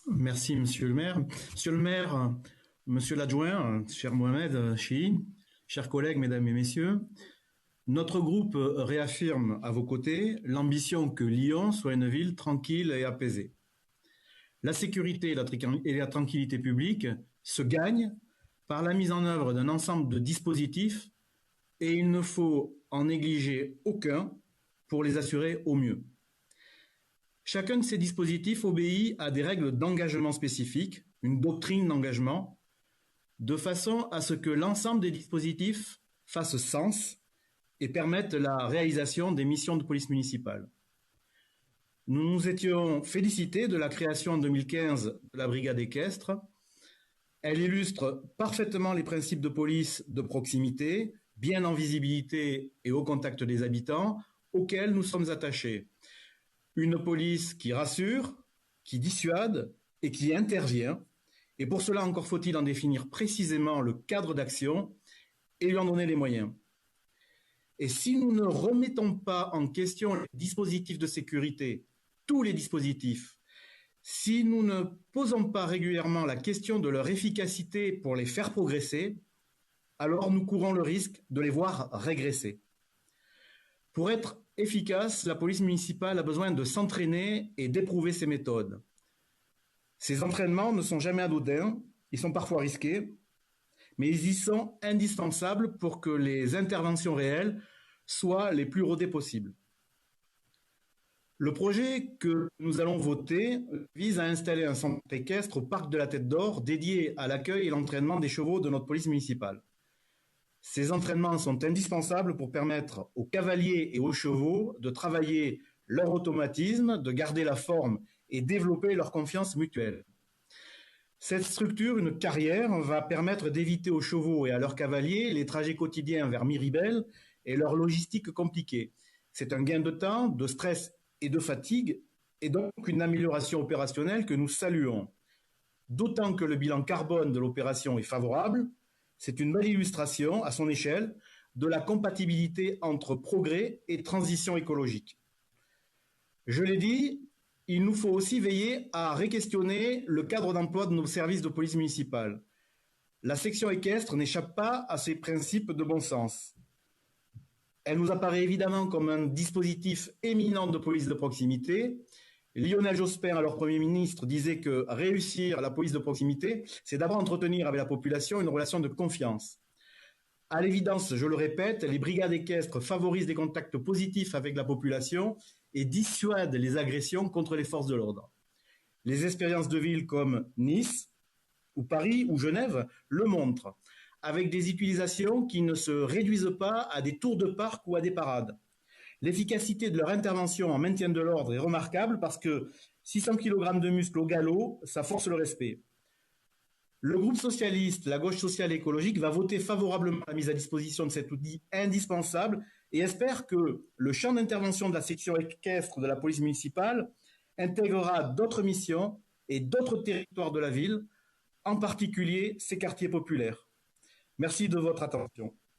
Merci, monsieur le maire. Monsieur le maire, monsieur l'adjoint, cher Mohamed Chi, chers collègues, mesdames et messieurs, notre groupe réaffirme à vos côtés l'ambition que Lyon soit une ville tranquille et apaisée. La sécurité et la tranquillité publique se gagnent par la mise en œuvre d'un ensemble de dispositifs et il ne faut en négliger aucun pour les assurer au mieux. Chacun de ces dispositifs obéit à des règles d'engagement spécifiques, une doctrine d'engagement, de façon à ce que l'ensemble des dispositifs fasse sens et permettent la réalisation des missions de police municipale. Nous nous étions félicités de la création en 2015 de la brigade équestre. Elle illustre parfaitement les principes de police de proximité, bien en visibilité et au contact des habitants, auxquels nous sommes attachés. Une police qui rassure, qui dissuade et qui intervient. Et pour cela, encore faut-il en définir précisément le cadre d'action et lui en donner les moyens. Et si nous ne remettons pas en question les dispositifs de sécurité, tous les dispositifs, si nous ne posons pas régulièrement la question de leur efficacité pour les faire progresser, alors nous courons le risque de les voir régresser. Pour être efficace, la police municipale a besoin de s'entraîner et d'éprouver ses méthodes. Ces entraînements ne sont jamais anodins, ils sont parfois risqués, mais ils y sont indispensables pour que les interventions réelles soient les plus rodées possibles. Le projet que nous allons voter vise à installer un centre équestre au parc de la Tête d'Or dédié à l'accueil et l'entraînement des chevaux de notre police municipale. Ces entraînements sont indispensables pour permettre aux cavaliers et aux chevaux de travailler leur automatisme, de garder la forme et développer leur confiance mutuelle. Cette structure, une carrière, va permettre d'éviter aux chevaux et à leurs cavaliers les trajets quotidiens vers Miribel et leur logistique compliquée. C'est un gain de temps, de stress et de fatigue, et donc une amélioration opérationnelle que nous saluons. D'autant que le bilan carbone de l'opération est favorable. C'est une belle illustration, à son échelle, de la compatibilité entre progrès et transition écologique. Je l'ai dit, il nous faut aussi veiller à réquestionner le cadre d'emploi de nos services de police municipale. La section équestre n'échappe pas à ces principes de bon sens. Elle nous apparaît évidemment comme un dispositif éminent de police de proximité. Lionel Jospin, alors Premier ministre, disait que réussir la police de proximité, c'est d'abord entretenir avec la population une relation de confiance. À l'évidence, je le répète, les brigades équestres favorisent des contacts positifs avec la population et dissuadent les agressions contre les forces de l'ordre. Les expériences de villes comme Nice, ou Paris, ou Genève le montrent, avec des utilisations qui ne se réduisent pas à des tours de parc ou à des parades. L'efficacité de leur intervention en maintien de l'ordre est remarquable parce que 600 kg de muscles au galop, ça force le respect. Le groupe socialiste, la gauche sociale et écologique, va voter favorablement à la mise à disposition de cet outil indispensable et espère que le champ d'intervention de la section équestre de la police municipale intégrera d'autres missions et d'autres territoires de la ville, en particulier ses quartiers populaires. Merci de votre attention.